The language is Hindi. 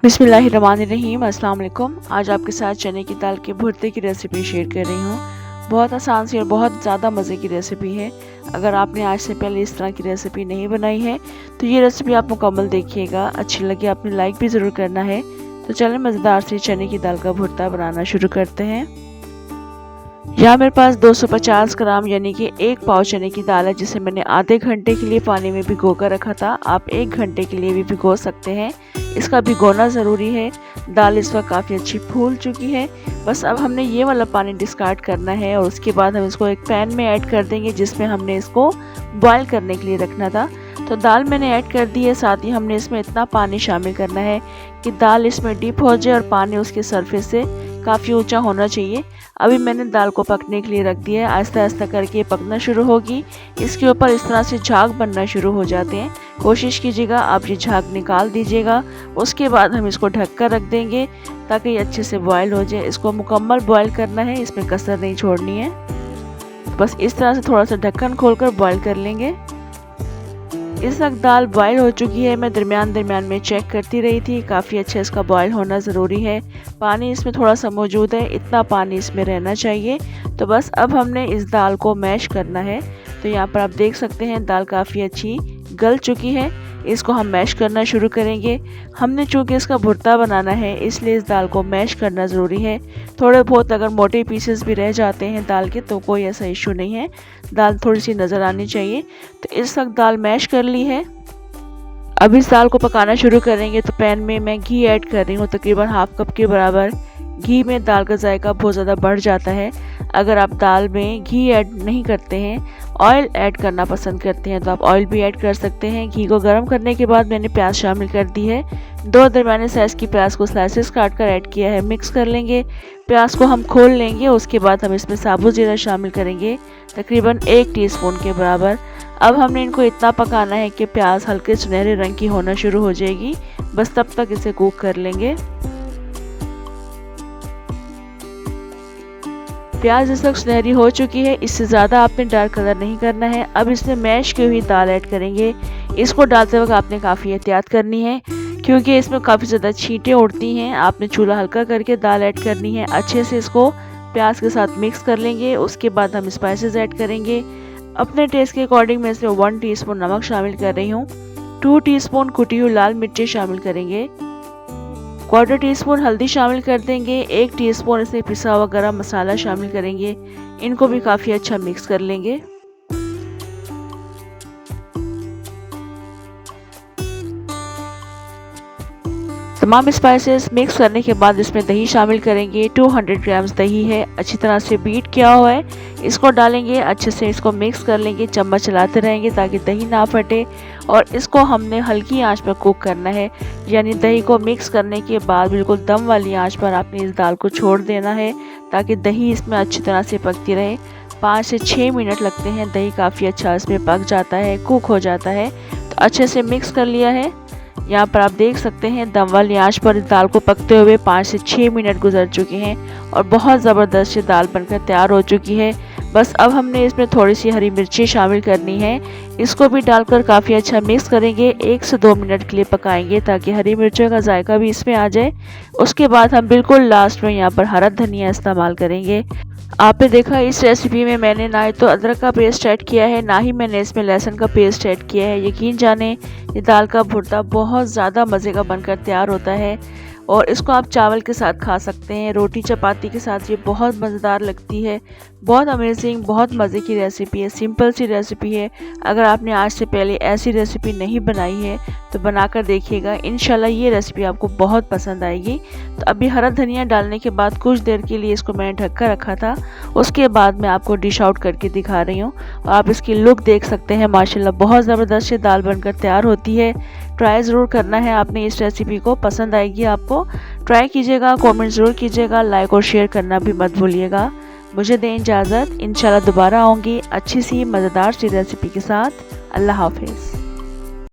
बिस्मिल्लाहिर्रहमानिर्रहीम। अस्सलाम वालेकुम। आज आपके साथ चने की दाल के भुर्ते की रेसिपी शेयर कर रही हूँ। बहुत आसान सी और बहुत ज़्यादा मज़े की रेसिपी है। अगर आपने आज से पहले इस तरह की रेसिपी नहीं बनाई है तो ये रेसिपी आप मुकम्मल देखिएगा। अच्छी लगे आपने लाइक भी ज़रूर करना है। तो चलें मज़ेदार से चने की दाल का भुर्ता बनाना शुरू करते हैं। यहाँ मेरे पास 250 ग्राम यानी कि 1 पाव चने की दाल है, जिसे मैंने आधे घंटे के लिए पानी में भिगो कर रखा था। आप 1 घंटे के लिए भी भिगो सकते हैं। इसका भिगोना ज़रूरी है। दाल इस वक्त काफ़ी अच्छी फूल चुकी है। बस अब हमने ये वाला पानी डिस्कार्ड करना है और उसके बाद हम इसको एक पैन में ऐड कर देंगे, जिसमें हमने इसको बॉयल करने के लिए रखना था। तो दाल मैंने ऐड कर दी है। साथ ही हमने इसमें इतना पानी शामिल करना है कि दाल इसमें डिप हो जाए और पानी उसके सरफेस से काफ़ी ऊंचा होना चाहिए। अभी मैंने दाल को पकने के लिए रख दिया है। आहिस्ता आहिस्ता करके ये पकना शुरू होगी। इसके ऊपर इस तरह से झाग बनना शुरू हो जाते हैं। कोशिश कीजिएगा आप ये झाग निकाल दीजिएगा। उसके बाद हम इसको ढक कर रख देंगे ताकि ये अच्छे से बॉयल हो जाए। इसको मुकम्मल बॉयल करना है, इसमें कसर नहीं छोड़नी है। बस इस तरह से थोड़ा सा ढक्कन खोलकर बॉयल कर लेंगे। इस वक्त दाल बॉयल हो चुकी है। मैं दरमियान में चेक करती रही थी। काफ़ी अच्छा इसका बॉयल होना ज़रूरी है। पानी इसमें थोड़ा सा मौजूद है, इतना पानी इसमें रहना चाहिए। तो बस अब हमने इस दाल को मैश करना है। तो यहाँ पर आप देख सकते हैं दाल काफ़ी अच्छी गल चुकी है। इसको हम मैश करना शुरू करेंगे। हमने चूँकि इसका भुर्ता बनाना है, इसलिए इस दाल को मैश करना ज़रूरी है। थोड़े बहुत अगर मोटे पीसेस भी रह जाते हैं दाल के तो कोई ऐसा इशू नहीं है। दाल थोड़ी सी नज़र आनी चाहिए। तो इस वक्त दाल मैश कर ली है। अब इस दाल को पकाना शुरू करेंगे। तो पैन में मैं घी ऐड कर रही हूँ, तकरीबन हाफ कप के बराबर। घी में दाल का जायका बहुत ज़्यादा बढ़ जाता है। अगर आप दाल में घी ऐड नहीं करते हैं, ऑयल ऐड करना पसंद करते हैं, तो आप ऑयल भी ऐड कर सकते हैं। घी को गर्म करने के बाद मैंने प्याज शामिल कर दी है। 2 दरमियाने साइज़ की प्याज को स्लाइसेस काट कर ऐड किया है। मिक्स कर लेंगे। प्याज को हम खोल लेंगे। उसके बाद हम इसमें साबुत जीरा शामिल करेंगे, तकरीबन 1 टीस्पून के बराबर। अब हमने इनको इतना पकाना है कि प्याज हल्के सुनहरे रंग की होना शुरू हो जाएगी। बस तब तक इसे कुक कर लेंगे। प्याज इस वक्त सुनहरी हो चुकी है। इससे ज़्यादा आपने डार्क कलर नहीं करना है। अब इसमें मैश की हुई दाल ऐड करेंगे। इसको डालते वक्त आपने काफ़ी एहतियात करनी है, क्योंकि इसमें काफ़ी ज़्यादा छींटें उड़ती हैं। आपने चूल्हा हल्का करके दाल ऐड करनी है। अच्छे से इसको प्याज के साथ मिक्स कर लेंगे। उसके बाद हम स्पाइसेस ऐड करेंगे। अपने टेस्ट के अकॉर्डिंग मैं इसमें 1 टीस्पून नमक शामिल कर रही हूँ। 2 टीस्पून कुटी हुई लाल मिर्ची शामिल करेंगे। 1/4 टीस्पून हल्दी शामिल कर देंगे। 1 टीस्पून इसमें पिसा हुआ गरम मसाला शामिल करेंगे। इनको भी काफ़ी अच्छा मिक्स कर लेंगे। तमाम स्पाइसेस मिक्स करने के बाद इसमें दही शामिल करेंगे। 200 ग्राम्स दही है, अच्छी तरह से बीट किया हुआ है। इसको डालेंगे, अच्छे से इसको मिक्स कर लेंगे। चम्मच चलाते रहेंगे ताकि दही ना फटे। और इसको हमने हल्की आंच पर कुक करना है, यानी दही को मिक्स करने के बाद बिल्कुल दम वाली आंच पर आपने इस दाल को छोड़ देना है ताकि दही इसमें अच्छी तरह से पकती रहे। 5 से 6 मिनट लगते हैं। दही काफ़ी अच्छा इसमें पक जाता है, कुक हो जाता है। तो अच्छे से मिक्स कर लिया है। यहाँ पर आप देख सकते हैं दम वाली आंच पर इस दाल को पकते हुए 5 से 6 मिनट गुजर चुके हैं और बहुत ज़बरदस्त ये दाल बनकर तैयार हो चुकी है। बस अब हमने इसमें थोड़ी सी हरी मिर्ची शामिल करनी है। इसको भी डालकर काफ़ी अच्छा मिक्स करेंगे। 1 से 2 मिनट के लिए पकाएंगे ताकि हरी मिर्चों का जायका भी इसमें आ जाए। उसके बाद हम बिल्कुल लास्ट में यहाँ पर हरा धनिया इस्तेमाल करेंगे। आपने देखा इस रेसिपी में मैंने ना तो अदरक का पेस्ट ऐड किया है, ना ही मैंने इसमें लहसुन का पेस्ट ऐड किया है। यकीन जाने ये दाल का भुर्ता बहुत ज़्यादा मज़े का बनकर तैयार होता है और इसको आप चावल के साथ खा सकते हैं, रोटी चपाती के साथ। ये बहुत मज़ेदार लगती है। बहुत अमेजिंग, बहुत मज़े की रेसिपी है। सिंपल सी रेसिपी है। अगर आपने आज से पहले ऐसी रेसिपी नहीं बनाई है तो बनाकर देखिएगा। इंशाल्लाह ये रेसिपी आपको बहुत पसंद आएगी। तो अभी हरा धनिया डालने के बाद कुछ देर के लिए इसको मैंने ढक कर रखा था। उसके बाद मैं आपको डिश आउट करके दिखा रही हूँ और आप इसकी लुक देख सकते हैं। माशाल्लाह बहुत ज़बरदस्त ये दाल बनकर तैयार होती है। ट्राई ज़रूर करना है आपने इस रेसिपी को, पसंद आएगी आपको। ट्राई कीजिएगा, कमेंट ज़रूर कीजिएगा, लाइक और शेयर करना भी मत भूलिएगा। मुझे दें इजाज़त। इंशाल्लाह दोबारा आऊँगी अच्छी सी मज़ेदार सी रेसिपी के साथ। अल्लाह हाफिज़।